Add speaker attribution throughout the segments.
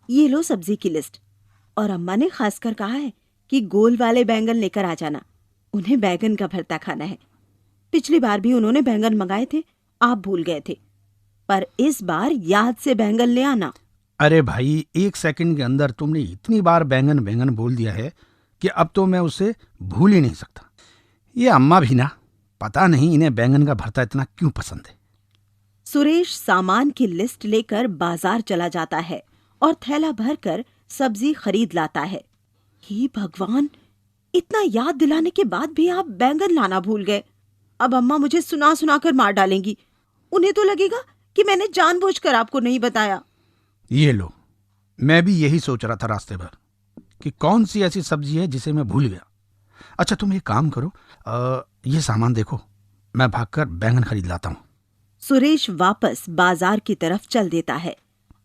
Speaker 1: ये लो सब्जी की लिस्ट। और अम्मा ने खासकर कहा है कि गोल वाले बैंगन लेकर आ जाना, उन्हें बैंगन का भरता खाना है। पिछली बार भी उन्होंने बैंगन मंगाए थे, आप भूल गए थे, पर इस बार याद से बैंगन ले आना।
Speaker 2: अरे भाई, 1 सेकंड के अंदर तुमने इतनी बार बैंगन बैंगन बोल दिया है कि अब तो मैं उसे भूल ही नहीं सकता। ये अम्मा भी ना, पता नहीं इन्हें बैंगन का भरता इतना क्यों पसंद है।
Speaker 1: सुरेश सामान की लिस्ट लेकर बाजार चला जाता है और थैला भरकर सब्जी खरीद लाता है। हे भगवान, इतना याद दिलाने के बाद भी आप बैंगन लाना भूल गए। अब अम्मा मुझे सुना सुना कर मार डालेंगी। उन्हें तो लगेगा कि मैंने जानबूझकर आपको नहीं बताया।
Speaker 2: ये लो, मैं भी यही सोच रहा था रास्ते भर कि कौन सी ऐसी सब्जी है जिसे मैं भूल गया। अच्छा, तुम एक काम करो, ये सामान देखो, मैं भागकर बैंगन खरीद लाता हूँ।
Speaker 1: सुरेश वापस बाजार की तरफ चल देता है।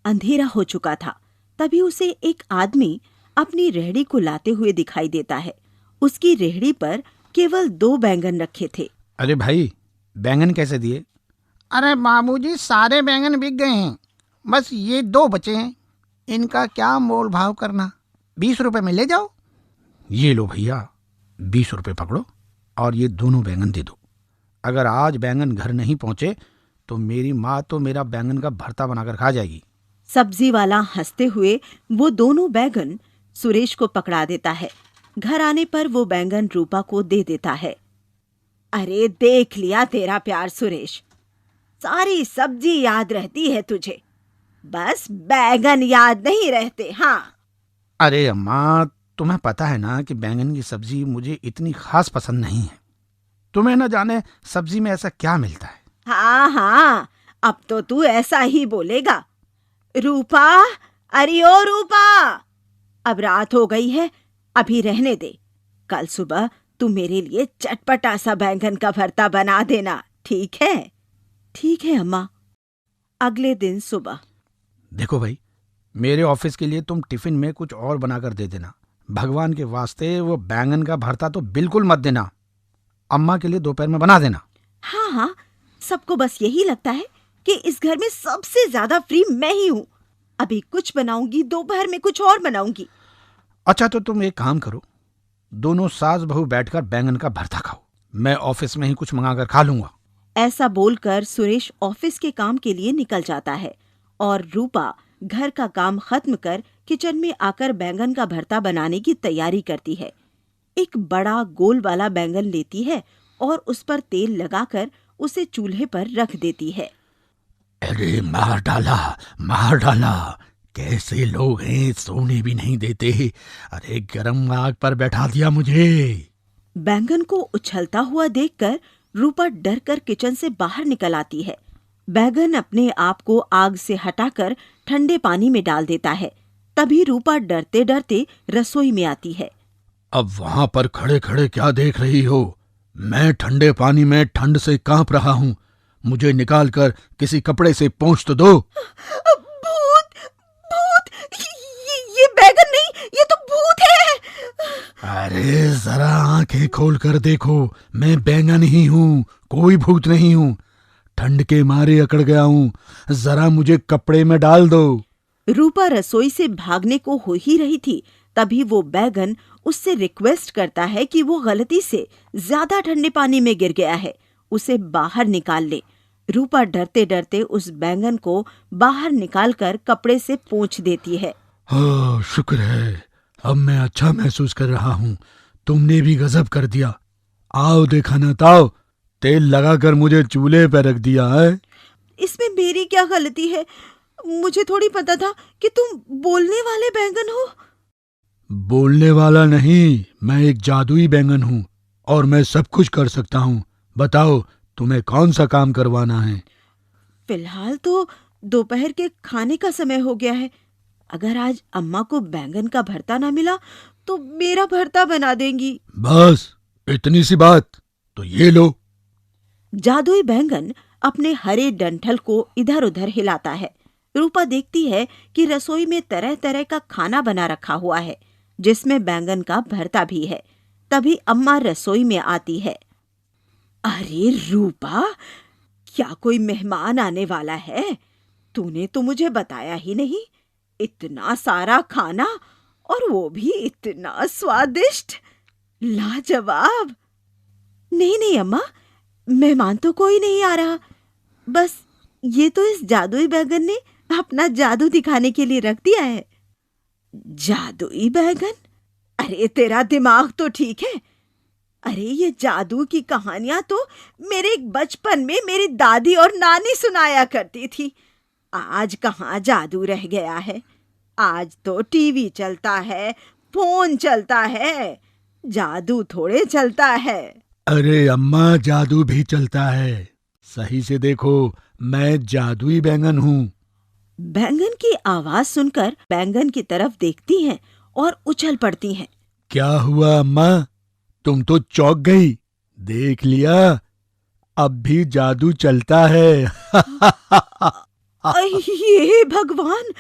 Speaker 1: अंधेरा हो चुका था। तभी उसे एक आदमी अपनी रेहड़ी को लाते हुए दिखाई देता है। उसकी रेहड़ी पर केवल 2 बैंगन रखे थे।
Speaker 2: अरे भाई, बैंगन कैसे दिए?
Speaker 3: अरे बाबूजी, सारे बैंगन बिक गए हैं, बस ये 2 बचे हैं। इनका क्या मोल भाव करना, 20 रुपए में ले जाओ।
Speaker 2: ये लो भैया, 20 रुपए पकड़ो और ये दोनों बैंगन दे दो। अगर आज बैंगन घर नहीं पहुंचे तो मेरी माँ तो मेरा बैंगन का भरता बनाकर खा जाएगी।
Speaker 1: सब्जी वाला हंसते हुए वो दोनों बैंगन सुरेश को पकड़ा देता है। घर आने पर वो बैंगन रूपा को दे देता है। अरे देख लिया तेरा प्यार सुरेश, सारी सब्जी याद रहती है तुझे, बस बैंगन याद नहीं रहते। हाँ,
Speaker 2: अरे अम्मा, तुम्हें पता है ना कि बैंगन की सब्जी मुझे इतनी खास पसंद नहीं है। तुम्हें न जाने सब्जी में ऐसा क्या मिलता है।
Speaker 1: हाँ हाँ, अब तो तू ऐसा ही बोलेगा। रूपा, अरे ओ रूपा, अब रात हो गई है, अभी रहने दे। कल सुबह तू मेरे लिए चटपटा सा बैंगन का भरता बना देना, ठीक है? ठीक है अम्मा। अगले दिन सुबह।
Speaker 2: देखो भाई, मेरे ऑफिस के लिए तुम टिफिन में कुछ और बनाकर दे देना। भगवान के वास्ते वो बैंगन का भरता तो बिल्कुल मत देना। अम्मा के लिए दोपहर में बना देना।
Speaker 1: हाँ हाँ, सबको बस यही लगता है कि इस घर में सबसे ज्यादा फ्री मैं ही हूँ। अभी कुछ बनाऊंगी, दोपहर में कुछ और बनाऊंगी।
Speaker 2: अच्छा, तो तुम एक काम करो, दोनों सास बहू बैठकर बैंगन का भरता खाओ। मैं ऑफिस में ही कुछ मंगाकर खा लूंगा।
Speaker 1: ऐसा बोलकर सुरेश ऑफिस के काम के लिए निकल जाता है और रूपा घर का काम खत्म कर किचन में आकर बैंगन का भरता बनाने की तैयारी करती है। एक बड़ा गोल वाला बैंगन लेती है और उस पर तेल लगाकर उसे चूल्हे पर रख देती है।
Speaker 2: अरे मार डाला, मार डाला, कैसे लोग हैं, सोने भी नहीं देते। अरे गरम आग पर बैठा दिया मुझे।
Speaker 1: बैंगन को उछलता हुआ देखकर रूपा डर कर किचन से बाहर निकल आती है। बैंगन अपने आप को आग से हटाकर ठंडे पानी में डाल देता है। तभी रूपा डरते डरते रसोई में आती है।
Speaker 2: अब वहां पर खड़े खड़े क्या देख रही हो? मैं ठंडे पानी में ठंड से कांप रहा हूँ। मुझे निकाल कर किसी कपड़े से पोंछ तो दो।
Speaker 1: भूत, भूत, ये बैंगन नहीं, ये तो भूत है।
Speaker 2: अरे जरा आंखें खोल कर देखो, मैं बैंगन ही हूँ, कोई भूत नहीं हूँ। ठंड के मारे अकड़ गया हूँ, जरा मुझे कपड़े में डाल दो।
Speaker 1: रूपा रसोई से भागने को हो ही रही थी, तभी वो बैंगन उससे रिक्वेस्ट करता है कि वो गलती से ज्यादा ठंडे पानी में गिर गया है, उसे बाहर निकाल ले। रूपा डरते डरते उस बैंगन को बाहर निकालकर कपड़े से पोंछ देती है।
Speaker 2: शुक्र है, अब मैं अच्छा महसूस कर रहा हूँ। तुमने भी गजब कर दिया। आओ देखा ना ताओ, तेल लगाकर मुझे चूल्हे पर रख दिया है।
Speaker 1: इसमें मेरी क्या गलती है? मुझे थोड़ी पता था कि तुम बोलने वाले बैंगन हो।
Speaker 2: बोलने वाला नहीं, मैं एक जादुई बैंगन हूँ और मैं सब कुछ कर सकता हूँ। बताओ, तुम्हें कौन सा काम करवाना है?
Speaker 1: फिलहाल तो दोपहर के खाने का समय हो गया है। अगर आज अम्मा को बैंगन का भरता ना मिला तो मेरा भरता बना देंगी।
Speaker 2: बस इतनी सी बात, तो ये लो।
Speaker 1: जादुई बैंगन अपने हरे डंठल को इधर उधर हिलाता है। रूपा देखती है कि रसोई में तरह तरह का खाना बना रखा हुआ है, जिसमें बैंगन का भरता भी है। तभी अम्मा रसोई में आती है। अरे रूपा, क्या कोई मेहमान आने वाला है? तूने तो मुझे बताया ही नहीं। इतना सारा खाना और वो भी इतना स्वादिष्ट, लाजवाब। नहीं नहीं अम्मा, मेहमान तो कोई नहीं आ रहा, बस ये तो इस जादुई बैगन ने अपना जादू दिखाने के लिए रख दिया है। जादुई बैगन? अरे तेरा दिमाग तो ठीक है। अरे ये जादू की कहानियां तो मेरे बचपन में मेरी दादी और नानी सुनाया करती थी। आज कहाँ जादू रह गया है? आज तो टीवी चलता है, फोन चलता है, जादू थोड़े चलता है।
Speaker 2: अरे अम्मा, जादू भी चलता है। सही से देखो, मैं जादुई बैंगन हूँ।
Speaker 1: बैंगन की आवाज सुनकर बैंगन की तरफ देखती हैं और उछल पड़ती हैं।
Speaker 2: क्या हुआ अम्मा, तुम तो चौंक गई? देख लिया, अब भी जादू चलता है।
Speaker 1: ये भगवान,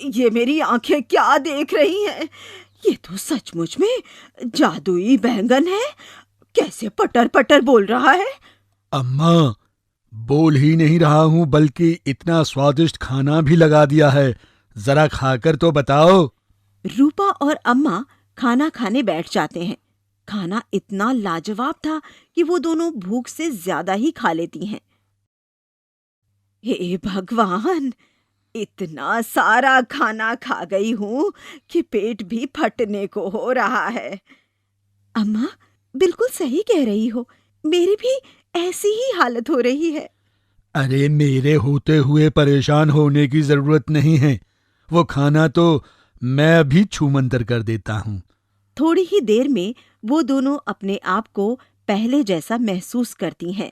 Speaker 1: ये मेरी आंखें क्या देख रही हैं? ये तो सचमुच में जादुई बैंगन है। कैसे पटर पटर बोल रहा है।
Speaker 2: अम्मा, बोल ही नहीं रहा हूँ, बल्कि इतना स्वादिष्ट खाना भी लगा दिया है। जरा खाकर तो बताओ।
Speaker 1: रूपा और अम्मा खाना खाने बैठ जाते हैं। खाना इतना लाजवाब था कि वो दोनों भूख से ज्यादा ही खा लेती हैं। हे भगवान, इतना सारा खाना खा गई हूँ कि पेट भी फटने को हो रहा है। अम्मा बिल्कुल सही कह रही हो, मेरी भी ऐसी ही हालत हो रही है।
Speaker 2: अरे मेरे होते हुए परेशान होने की जरूरत नहीं है। वो खाना तो मैं अभी छूमंतर कर देता हूँ।
Speaker 1: थोड़ी ही देर में वो दोनों अपने आप को पहले जैसा महसूस करती हैं।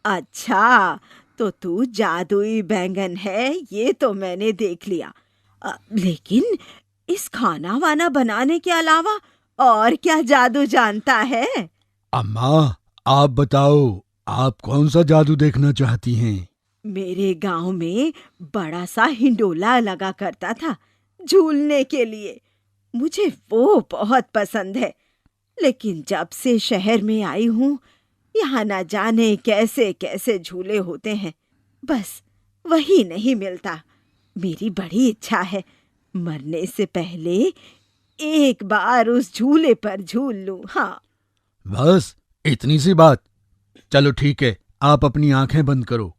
Speaker 1: अच्छा, तो तू जादुई बैंगन है, ये तो मैंने देख लिया। लेकिन इस खाना वाना बनाने के अलावा और क्या जादू जानता है?
Speaker 2: अम्मा, आप बताओ, आप कौन सा जादू देखना चाहती हैं?
Speaker 1: मेरे गांव में बड़ा सा हिंडोला लगा करता था झूलने के लिए। मुझे वो बहुत पसंद है, लेकिन जब से शहर में आई हूँ, यहाँ न जाने कैसे कैसे झूले होते हैं, बस वही नहीं मिलता। मेरी बड़ी इच्छा है मरने से पहले एक बार उस झूले पर झूल लूं। हाँ,
Speaker 2: बस इतनी सी बात? चलो ठीक है, आप अपनी आंखें बंद करो।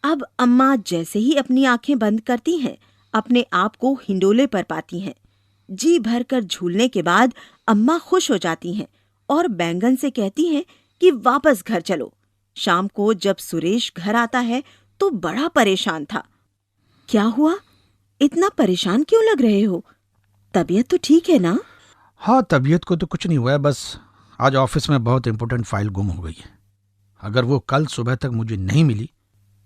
Speaker 1: अब अम्मा जैसे ही अपनी आंखें बंद करती हैं, अपने आप को हिंडोले पर पाती हैं। जी भरकर झूलने के बाद अम्मा खुश हो जाती हैं और बैंगन से कहती हैं कि वापस घर चलो। शाम को जब सुरेश घर आता है तो बड़ा परेशान था। क्या हुआ? इतना परेशान क्यों लग रहे हो? तबीयत तो ठीक है ना?
Speaker 2: हाँ, तबीयत को तो कुछ नहीं हुआ है, बस आज ऑफिस में बहुत इंपॉर्टेंट फाइल गुम हो गई है। अगर वो कल सुबह तक मुझे नहीं मिली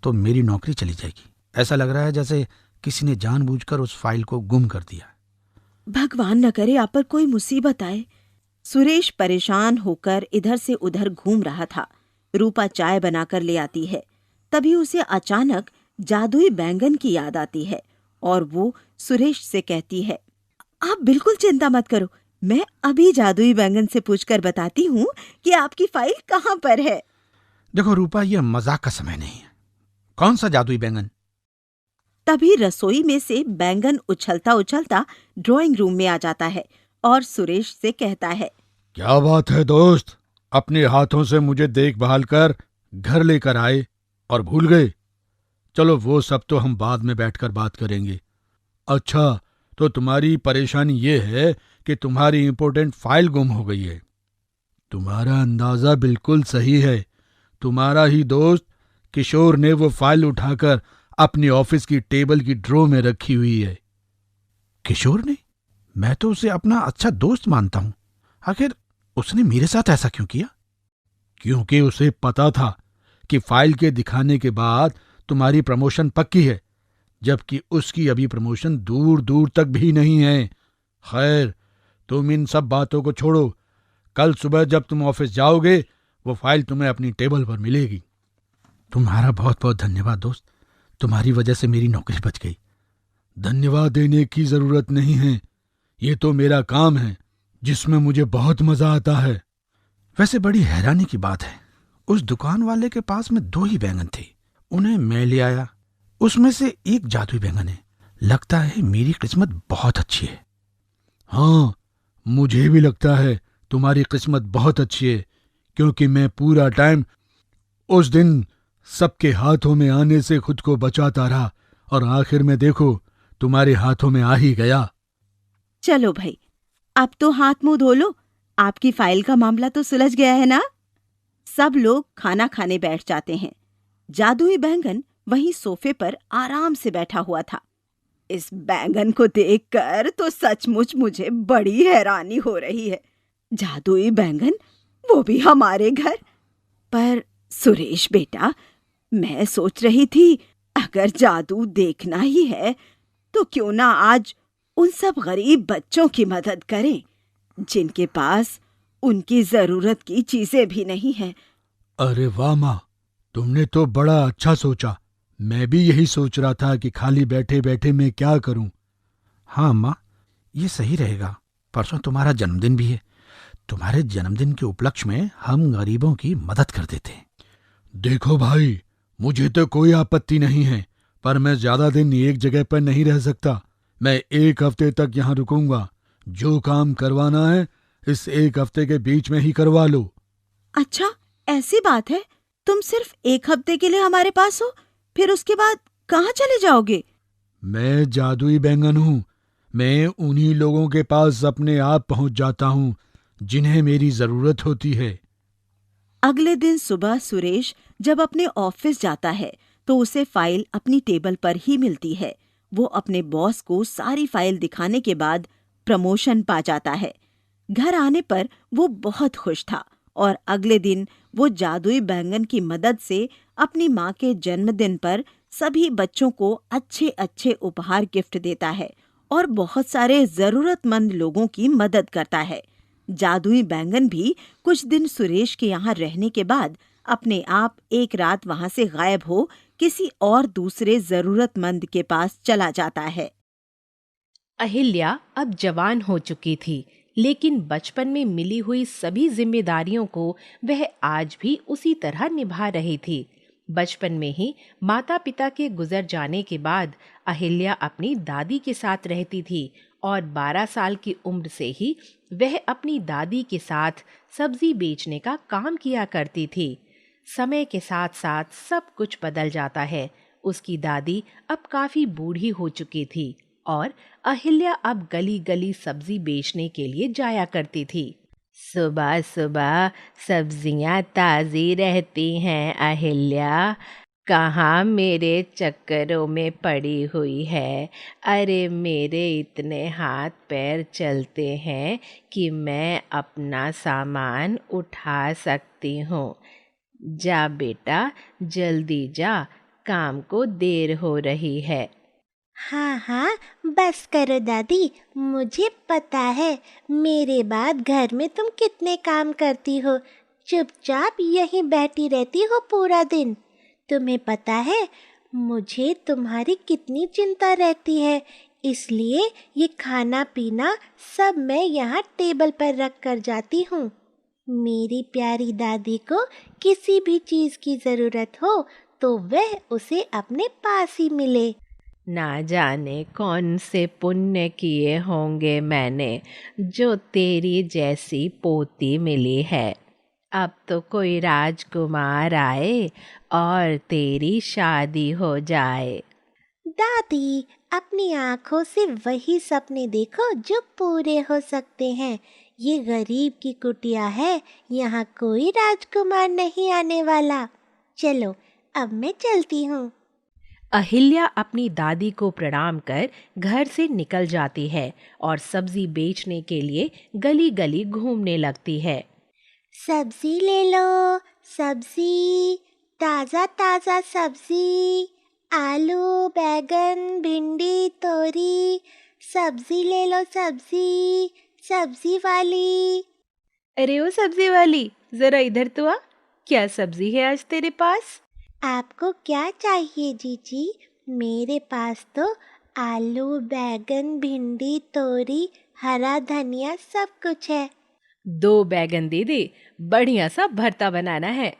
Speaker 2: तो मेरी नौकरी चली जाएगी। ऐसा लग रहा है जैसे किसी ने जानबूझकर उस फाइल को गुम कर दिया।
Speaker 1: भगवान न करे आप पर कोई मुसीबत आए। सुरेश परेशान होकर इधर से उधर घूम रहा था। रूपा चाय बनाकर ले आती है। तभी उसे अचानक जादुई बैंगन की याद आती है और वो सुरेश से कहती है, आप बिल्कुल चिंता मत करो, मैं अभी जादुई बैंगन से पूछकर बताती हूँ कि आपकी फाइल कहाँ पर है।
Speaker 2: देखो रूपा, यह मजाक का समय नहीं है। कौन सा जादुई बैंगन?
Speaker 1: तभी रसोई में से बैंगन उछलता उछलता ड्राइंग रूम में आ जाता है और सुरेश से कहता है,
Speaker 2: क्या बात है दोस्त, अपने हाथों से मुझे देखभाल कर घर लेकर आए और भूल गए। चलो वो सब तो हम बाद में बैठकर बात करेंगे। अच्छा, तो तुम्हारी परेशानी ये है कि तुम्हारी इंपॉर्टेंट फाइल गुम हो गई है। तुम्हारा अंदाजा बिल्कुल सही है। तुम्हारा ही दोस्त किशोर ने वो फाइल उठाकर अपनी ऑफिस की टेबल की ड्रॉ में रखी हुई है। किशोर ने? मैं तो उसे अपना अच्छा दोस्त मानता हूं। आखिर उसने मेरे साथ ऐसा क्यों किया? क्योंकि उसे पता था कि फाइल के दिखाने के बाद तुम्हारी प्रमोशन पक्की है, जबकि उसकी अभी प्रमोशन दूर दूर तक भी नहीं है। खैर, तुम इन सब बातों को छोड़ो। कल सुबह जब तुम ऑफिस जाओगे, वो फाइल तुम्हें अपनी टेबल पर मिलेगी। तुम्हारा बहुत बहुत धन्यवाद दोस्त, तुम्हारी वजह से मेरी नौकरी बच गई। धन्यवाद देने की जरूरत नहीं है, ये तो मेरा काम है जिसमें मुझे बहुत मजा आता है। वैसे बड़ी हैरानी की बात है, उस दुकान वाले के पास में 2 ही बैंगन थे, उन्हें मैं ले आया। उसमें से एक जादुई बैंगन है, लगता है मेरी किस्मत बहुत अच्छी है। हाँ, मुझे भी लगता है तुम्हारी किस्मत बहुत अच्छी है, क्योंकि मैं पूरा टाइम उस दिन सबके हाथों में आने से खुद को बचाता रहा और आखिर में देखो तुम्हारे हाथों में आ ही गया।
Speaker 1: चलो भाई, अब तो हाथ मुंह धो लो। आपकी फाइल का मामला तो सुलझ गया है ना? सब लोग खाना खाने बैठ जाते हैं। जादुई बैंगन वहीं सोफे पर आराम से बैठा हुआ था। इस बैंगन को देखकर तो सचमुच मुझे बड़ी हैरानी हो रही है। जादुई बैंगन, वो भी हमारे घर। पर सुरेश बेटा, मैं सोच रही थी अगर जादू देखना ही है तो क्यों ना आज उन सब गरीब बच्चों की मदद करें जिनके पास उनकी जरूरत की चीजें भी नहीं हैं।
Speaker 2: अरे वाह माँ, तुमने तो बड़ा अच्छा सोचा। मैं भी यही सोच रहा था कि खाली बैठे बैठे मैं क्या करूं। हाँ माँ, ये सही रहेगा। परसों तुम्हारा जन्मदिन भी है। तुम्हारे जन्मदिन के उपलक्ष्य में हम गरीबों की मदद कर देते हैं। देखो भाई, मुझे तो कोई आपत्ति नहीं है, पर मैं ज्यादा दिन एक जगह पर नहीं रह सकता। मैं 1 हफ्ते तक यहाँ रुकूंगा। जो काम करवाना है इस 1 हफ्ते के बीच में ही करवा लो।
Speaker 1: अच्छा, ऐसी बात है? तुम सिर्फ 1 हफ्ते के लिए हमारे पास हो, फिर उसके बाद कहाँ चले जाओगे?
Speaker 2: मैं जादुई बैंगन हूँ। मैं उन्हीं लोगों के पास अपने आप पहुंच जाता हूँ जिन्हें मेरी जरूरत होती है।
Speaker 1: अगले दिन सुबह सुरेश जब अपने ऑफिस जाता है तो उसे फाइल अपनी टेबल पर ही मिलती है। वो अपने बॉस को सारी फाइल दिखाने के बाद प्रमोशन पा जाता है। घर आने पर वो बहुत खुश था और अगले दिन वो जादुई बैंगन की मदद से अपनी माँ के जन्मदिन पर सभी बच्चों को अच्छे अच्छे उपहार गिफ्ट देता है और बहुत सारे जरूरतमंद लोगों की मदद करता है। जादुई बैंगन भी कुछ दिन सुरेश के यहाँ रहने के बाद अपने आप एक रात वहां से गायब हो किसी और दूसरे जरूरतमंद के पास चला जाता है।
Speaker 4: अहिल्या अब जवान हो चुकी थी, लेकिन बचपन में मिली हुई सभी जिम्मेदारियों को वह आज भी उसी तरह निभा रही थी। बचपन में ही माता पिता के गुजर जाने के बाद अहिल्या अपनी दादी के साथ रहती थी और 12 साल की उम्र से ही वह अपनी दादी के साथ सब्जी बेचने का काम किया करती थी। समय के साथ साथ सब कुछ बदल जाता है। उसकी दादी अब काफी बूढ़ी हो चुकी थी और अहिल्या अब गली गली सब्जी बेचने के लिए जाया करती थी। सुबह सुबह सब्जियां ताज़ी रहती हैं अहिल्या, कहाँ मेरे चक्करों में पड़ी हुई है। अरे मेरे इतने हाथ पैर चलते हैं कि मैं अपना सामान उठा सकती हूँ। जा बेटा, जल्दी जा, काम को देर हो रही है।
Speaker 5: हाँ हाँ, बस करो दादी, मुझे पता है मेरे बाद घर में तुम कितने काम करती हो। चुपचाप यहीं बैठी रहती हो पूरा दिन। तुम्हें पता है मुझे तुम्हारी कितनी चिंता रहती है, इसलिए ये खाना पीना सब मैं यहाँ टेबल पर रख कर जाती हूँ। मेरी प्यारी दादी को किसी भी चीज़ की ज़रूरत हो तो वह उसे अपने पास ही मिले।
Speaker 4: ना जाने कौन से पुण्य किए होंगे मैंने जो तेरी जैसी पोती मिली है। अब तो कोई राजकुमार आए और तेरी शादी हो जाए।
Speaker 5: दादी, अपनी आँखों से वही सपने देखो जो पूरे हो सकते हैं। ये गरीब की कुटिया है, यहाँ कोई राजकुमार नहीं आने वाला। चलो, अब मैं चलती हूँ।
Speaker 4: अहिल्या अपनी दादी को प्रणाम कर घर से निकल जाती है और सब्जी बेचने के लिए गली गली घूमने लगती है।
Speaker 5: सब्जी ले लो, सब्जी, ताज़ा ताज़ा सब्जी, आलू, बैगन, भिंडी, तोरी, सब्जी ले लो, सब्जी, सब्जी वाली।
Speaker 4: अरे ओ सब्जी वाली, जरा इधर तो आ। क्या सब्जी है आज तेरे पास?
Speaker 5: आपको क्या चाहिए जीजी? मेरे पास तो आलू, बैगन, भिंडी, तोरी, हरा धनिया सब कुछ है।
Speaker 4: 2 बैगन दे दे, बढ़िया सा भरता बनाना है।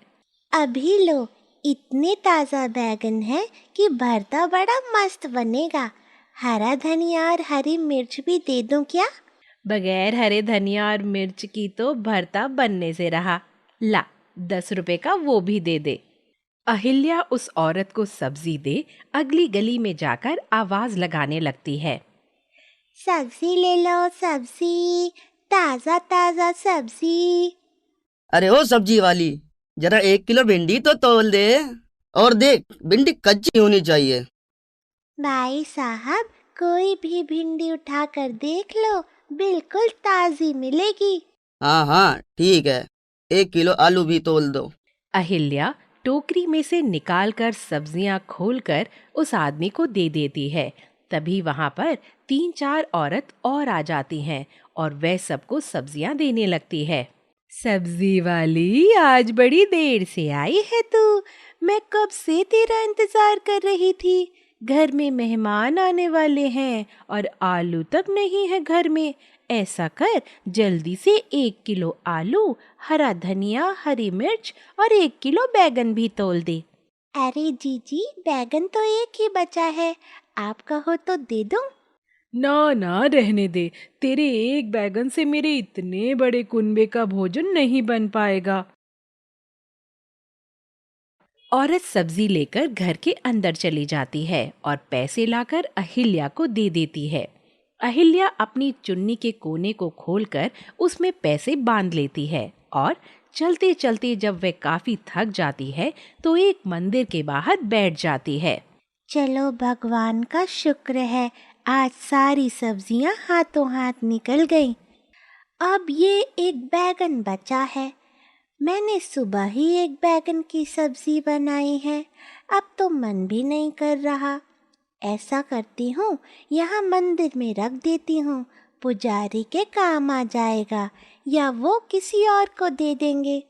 Speaker 5: अभी लो, इतने ताज़ा बैगन है कि भरता बड़ा मस्त बनेगा। हरा धनिया और हरी मिर्च भी दे दूं क्या?
Speaker 4: बगैर हरे धनिया और मिर्च की तो भरता बनने से रहा। ला, 10 रुपए का वो भी दे दे। अहिल्या उस औरत को सब्जी दे अगली गली में जाकर आवाज लगाने लगती है।
Speaker 5: सब्जी ले लो, सब्जी, ताजा ताजा सब्जी।
Speaker 6: अरे ओ सब्जी वाली, जरा 1 किलो भिंडी तो तोल दे। और देख, भिंडी कच्ची होनी चाहिए।
Speaker 5: भाई साहब, कोई भी भिंडी उठा कर देख लो, बिल्कुल ताजी मिलेगी।
Speaker 6: हाँ हाँ ठीक है, 1 किलो आलू भी तोल दो।
Speaker 4: अहिल्या टोकरी में से निकालकर सब्जियां खोलकर उस आदमी को दे देती है। तभी वहां पर 3-4 औरत और आ जाती हैं और वह सबको सब्जियां देने लगती है। सब्जी वाली, आज बड़ी देर से आई है तू। मैं कब से तेरा इंतजार कर रही थी। घर में मेहमान आने वाले हैं और आलू तक नहीं है घर में। ऐसा कर, जल्दी से 1 किलो आलू, हरा धनिया, हरी मिर्च और 1 किलो बैगन भी तोल दे।
Speaker 5: अरे जीजी, बैगन तो एक ही बचा है, आप कहो तो दे दूं?
Speaker 4: ना ना, रहने दे। तेरे एक बैगन से मेरे इतने बड़े कुनबे का भोजन नहीं बन पाएगा। औरत सब्जी लेकर घर के अंदर चली जाती है और पैसे लाकर अहिल्या को दे देती है। अहिल्या अपनी चुन्नी के कोने को खोलकर उसमें पैसे बांध लेती है और चलते चलते जब वह काफी थक जाती है तो एक मंदिर के बाहर बैठ जाती है।
Speaker 5: चलो, भगवान का शुक्र है, आज सारी सब्जियां हाथों हाथ निकल गईं। अब ये एक बैगन बचा है। मैंने सुबह ही एक बैगन की सब्जी बनाई है, अब तो मन भी नहीं कर रहा। ऐसा करती हूँ, यहाँ मंदिर में रख देती हूँ, पुजारी के काम आ जाएगा या वो किसी और को दे देंगे।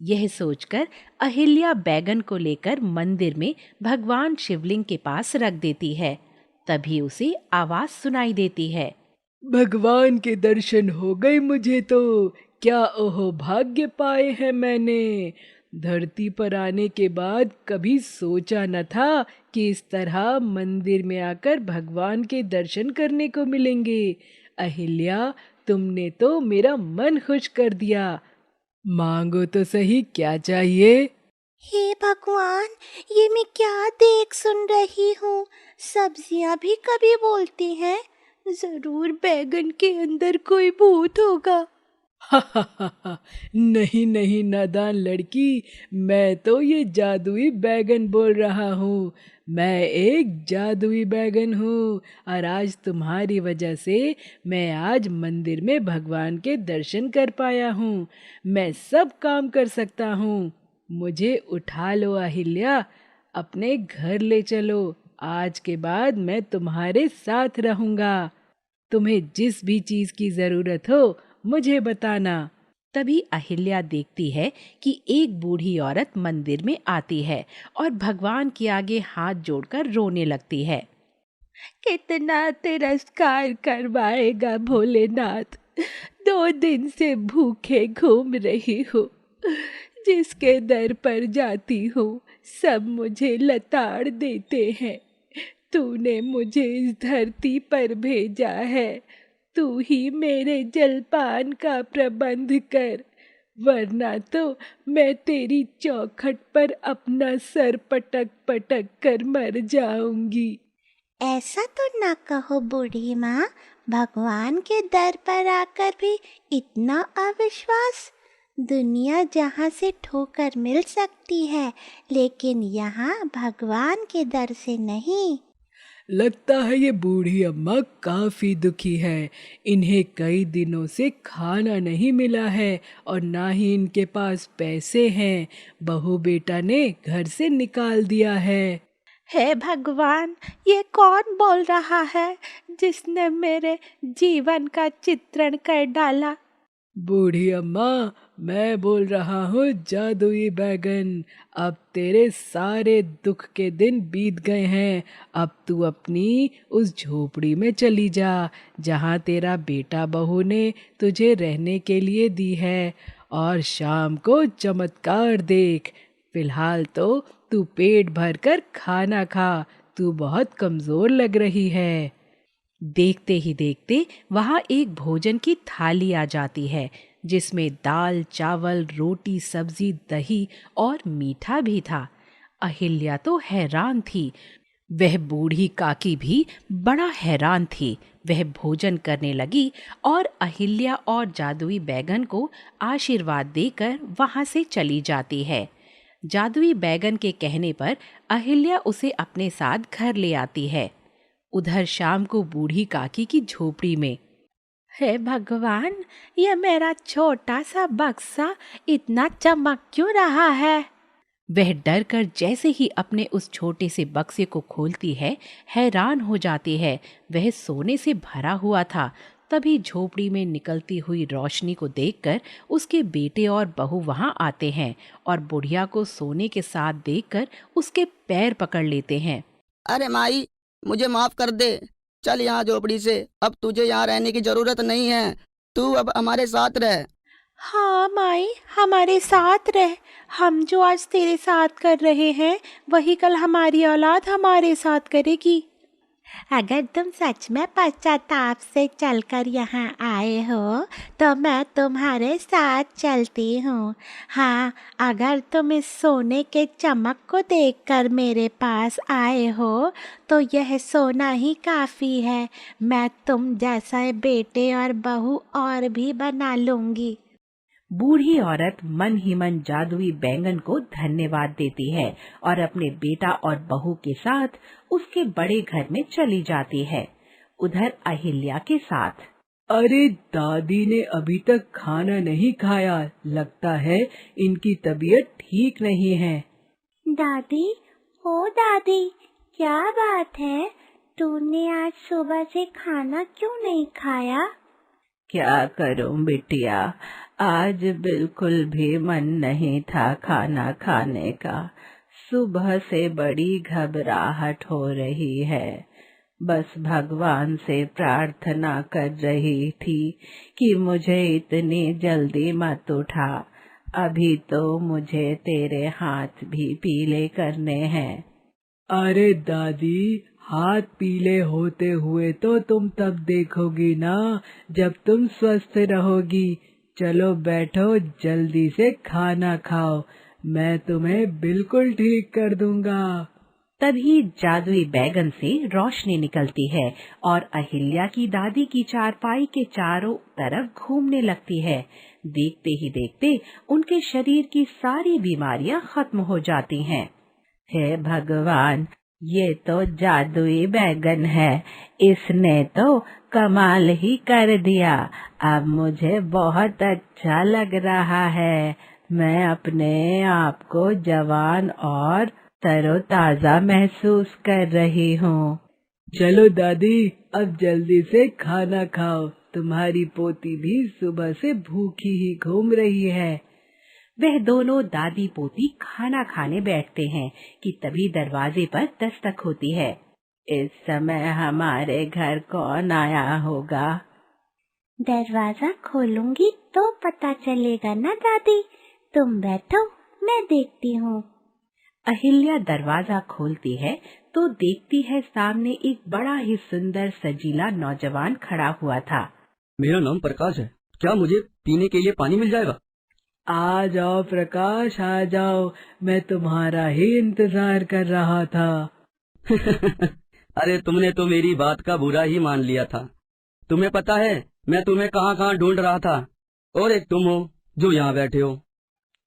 Speaker 4: यह सोचकर अहिल्या बैगन को लेकर मंदिर में भगवान शिवलिंग के पास रख देती है। तभी उसे आवाज सुनाई देती है। भगवान के दर्शन हो गए मुझे तो। क्या ओहो भाग्य पाए हैं मैंने। धरती पर आने के बाद कभी सोचा न था कि इस तरह मंदिर में आकर भगवान के दर्शन करने को मिलेंगे। अहिल्या, तुमने तो मेरा मन खुश कर दिया। मांगो तो सही, क्या चाहिए?
Speaker 5: हे भगवान, ये मैं क्या देख सुन रही हूँ। सब्जियाँ भी कभी बोलती हैं। जरूर बैगन के अंदर कोई भूत होगा।
Speaker 4: नहीं नहीं नादान लड़की, मैं तो ये जादुई बैगन बोल रहा हूँ। मैं एक जादुई बैगन हूँ और आज तुम्हारी वजह से मैं आज मंदिर में भगवान के दर्शन कर पाया हूँ। मैं सब काम कर सकता हूँ। मुझे उठा लो अहिल्या, अपने घर ले चलो। आज के बाद मैं तुम्हारे साथ रहूँगा। तुम्हें जिस भी चीज की जरूरत हो मुझे बताना। तभी अहिल्या देखती है कि एक बूढ़ी औरत मंदिर में आती है और भगवान के आगे हाथ जोड़कर रोने लगती है। कितना तिरस्कार करवाएगा भोलेनाथ। 2 दिन से भूखे घूम रही हूँ। जिसके दर पर जाती हूँ सब मुझे लताड़ देते हैं। तूने मुझे इस धरती पर भेजा है, तू ही मेरे जलपान का प्रबंध कर, वरना तो मैं तेरी चौखट पर अपना सर पटक पटक कर मर जाऊंगी।
Speaker 5: ऐसा तो ना कहो बूढ़ी माँ, भगवान के दर पर आकर भी इतना अविश्वास। दुनिया जहाँ से ठोकर मिल सकती है, लेकिन यहाँ भगवान के दर से नहीं।
Speaker 4: लगता है ये बूढ़ी अम्मा काफी दुखी है। इन्हें कई दिनों से खाना नहीं मिला है और ना ही इनके पास पैसे हैं। बहू बेटा ने घर से निकाल दिया है।
Speaker 5: हे भगवान, ये कौन बोल रहा है जिसने मेरे जीवन का चित्रण कर डाला?
Speaker 4: बूढ़ी अम्मा, मैं बोल रहा हूँ जादुई बैगन। अब तेरे सारे दुख के दिन बीत गए हैं। अब तू अपनी उस झोपड़ी में चली जा जहाँ तेरा बेटा बहू ने तुझे रहने के लिए दी है, और शाम को चमत्कार देख। फिलहाल तो तू पेट भर कर खाना खा, तू बहुत कमजोर लग रही है। देखते ही देखते वहां एक भोजन की थाली आ जाती है, जिसमें दाल, चावल, रोटी, सब्जी, दही और मीठा भी था। अहिल्या तो हैरान थी। वह बूढ़ी काकी भी बड़ा हैरान थी। वह भोजन करने लगी और अहिल्या और जादुई बैगन को आशीर्वाद देकर वहां से चली जाती है। जादुई बैगन के कहने पर अहिल्या उसे अपने साथ घर ले आती है। उधर शाम को बूढ़ी काकी की झोपड़ी में, हे भगवान, यह मेरा छोटा सा बक्सा इतना चमक क्यों रहा है? वह डर कर जैसे ही अपने उस छोटे से बक्से को खोलती है, हैरान हो जाती है। वह सोने से भरा हुआ था। तभी झोपड़ी में निकलती हुई रोशनी को देखकर उसके बेटे और बहू वहां आते हैं और बुढ़िया को सोने के साथ देखकर उसके पैर पकड़ लेते हैं।
Speaker 6: अरे माई, मुझे माफ कर दे। चल यहाँ झोपड़ी से, अब तुझे यहाँ रहने की जरूरत नहीं है। तू अब हमारे साथ रह।
Speaker 5: हाँ माई, हमारे साथ रह। हम जो आज तेरे साथ कर रहे हैं वही कल हमारी औलाद हमारे साथ करेगी। अगर तुम सच में पश्चाताप से चलकर यहाँ आए हो तो मैं तुम्हारे साथ चलती हूँ। हाँ, अगर तुम इस सोने के चमक को देखकर मेरे पास आए हो तो यह सोना ही काफ़ी है। मैं तुम जैसा बेटे और बहू और भी बना लूँगी।
Speaker 4: बूढ़ी औरत मन ही मन जादुई बैंगन को धन्यवाद देती है और अपने बेटा और बहू के साथ उसके बड़े घर में चली जाती है। उधर अहिल्या के साथ,
Speaker 7: अरे दादी ने अभी तक खाना नहीं खाया, लगता है इनकी तबीयत ठीक नहीं है।
Speaker 5: दादी, ओ दादी, क्या बात है? तूने आज सुबह से खाना क्यों नहीं खाया?
Speaker 4: क्या करूं बिटिया, आज बिल्कुल भी मन नहीं था खाना खाने का। सुबह से बड़ी घबराहट हो रही है। बस भगवान से प्रार्थना कर रही थी कि मुझे इतनी जल्दी मत उठा। अभी तो मुझे तेरे हाथ भी पीले करने हैं।
Speaker 7: अरे दादी, हाथ पीले होते हुए तो तुम तब देखोगी ना जब तुम स्वस्थ रहोगी। चलो बैठो, जल्दी से खाना खाओ, मैं तुम्हें बिल्कुल ठीक कर दूंगा।
Speaker 4: तभी जादुई बैगन से रोशनी निकलती है और अहिल्या की दादी की चारपाई के चारों तरफ घूमने लगती है। देखते ही देखते उनके शरीर की सारी बीमारियां खत्म हो जाती हैं। हे भगवान, ये तो जादुई बैगन है, इसने तो कमाल ही कर दिया। अब मुझे बहुत अच्छा लग रहा है। मैं अपने आप को जवान और तरोताजा महसूस कर रही हूँ।
Speaker 7: चलो दादी, अब जल्दी से खाना खाओ। तुम्हारी पोती भी सुबह से भूखी ही घूम रही है।
Speaker 4: वह दोनों दादी पोती खाना खाने बैठते हैं कि तभी दरवाजे पर दस्तक होती है। इस समय हमारे घर कौन आया होगा?
Speaker 5: दरवाजा खोलूंगी तो पता चलेगा ना दादी। तुम बैठो, मैं देखती हूँ।
Speaker 4: अहिल्या दरवाजा खोलती है तो देखती है सामने एक बड़ा ही सुंदर सजीला नौजवान खड़ा हुआ था।
Speaker 8: मेरा नाम प्रकाश है, क्या मुझे पीने के लिए पानी मिल जाएगा?
Speaker 7: आ जाओ प्रकाश, आ जाओ, मैं तुम्हारा ही इंतजार कर रहा था।
Speaker 8: अरे तुमने तो मेरी बात का बुरा ही मान लिया था। तुम्हें पता है मैं तुम्हें कहाँ कहाँ ढूंढ रहा था, और एक तुम हो जो यहाँ बैठे हो।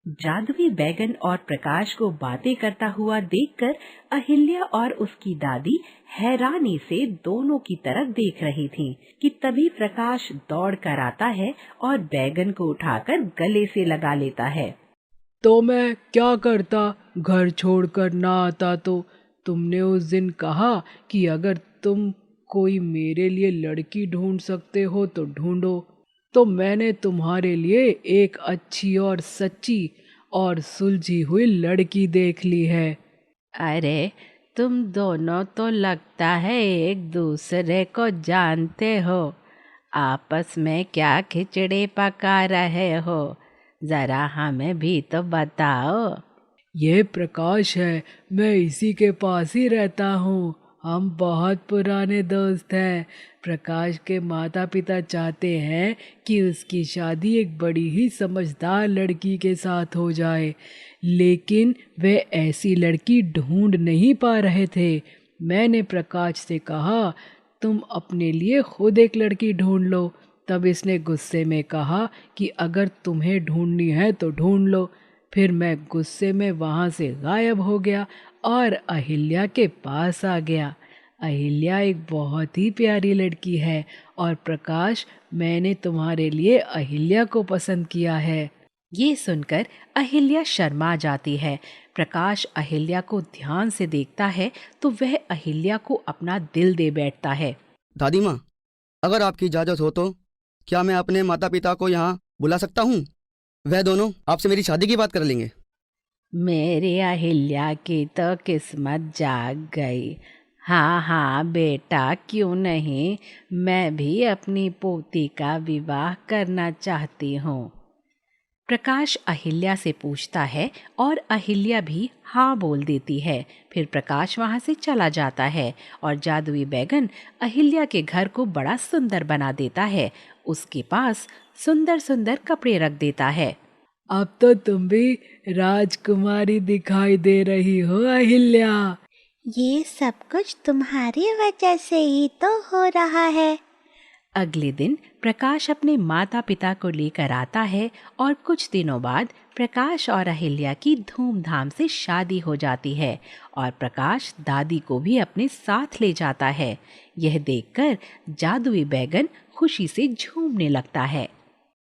Speaker 4: जादुई बैगन और प्रकाश को बातें करता हुआ देखकर अहिल्या और उसकी दादी हैरानी से दोनों की तरफ देख रही थीं कि तभी प्रकाश दौड़ कर आता है और बैगन को उठाकर गले से लगा लेता है।
Speaker 7: तो मैं क्या करता, घर छोड़कर ना आता तो? तुमने उस दिन कहा कि अगर तुम कोई मेरे लिए लड़की ढूंढ सकते हो तो ढूंढो, तो मैंने तुम्हारे लिए एक अच्छी और सच्ची और सुलझी हुई लड़की देख ली है।
Speaker 4: अरे तुम दोनों तो लगता है एक दूसरे को जानते हो। आपस में क्या खिचड़ी पका रहे हो, जरा हमें भी तो बताओ।
Speaker 7: ये प्रकाश है, मैं इसी के पास ही रहता हूँ। हम बहुत पुराने दोस्त हैं। प्रकाश के माता पिता चाहते हैं कि उसकी शादी एक बड़ी ही समझदार लड़की के साथ हो जाए, लेकिन वे ऐसी लड़की ढूंढ नहीं पा रहे थे। मैंने प्रकाश से कहा, तुम अपने लिए खुद एक लड़की ढूंढ लो। तब इसने गुस्से में कहा कि अगर तुम्हें ढूंढनी है तो ढूंढ लो। फिर मैं गुस्से में वहाँ से गायब हो गया और अहिल्या के पास आ गया। अहिल्या एक बहुत ही प्यारी लड़की है और प्रकाश, मैंने तुम्हारे लिए अहिल्या को पसंद किया है।
Speaker 4: ये सुनकर अहिल्या शर्मा जाती है। प्रकाश अहिल्या को ध्यान से देखता है तो वह अहिल्या को अपना दिल दे बैठता है।
Speaker 6: दादी माँ, अगर आपकी इजाज़त हो तो क्या मैं अपने माता पिता को यहाँ बुला सकता हूँ? वह दोनों आपसे मेरी शादी की बात कर लेंगे।
Speaker 4: मेरी अहिल्या की तो किस्मत जाग गई। हाँ हाँ बेटा, क्यों नहीं, मैं भी अपनी पोती का विवाह करना चाहती हूँ। प्रकाश अहिल्या से पूछता है और अहिल्या भी हाँ बोल देती है। फिर प्रकाश वहाँ से चला जाता है और जादुई बैगन अहिल्या के घर को बड़ा सुंदर बना देता है। उसके पास सुंदर सुंदर कपड़े रख देता है।
Speaker 7: अब तो तुम भी राजकुमारी दिखाई दे रही हो अहिल्या।
Speaker 5: ये सब कुछ तुम्हारी वजह से ही तो हो रहा है।
Speaker 4: अगले दिन प्रकाश अपने माता पिता को लेकर आता है और कुछ दिनों बाद प्रकाश और अहिल्या की धूमधाम से शादी हो जाती है और प्रकाश दादी को भी अपने साथ ले जाता है। यह देखकर जादुई बैगन खुशी से झूमने लगता है।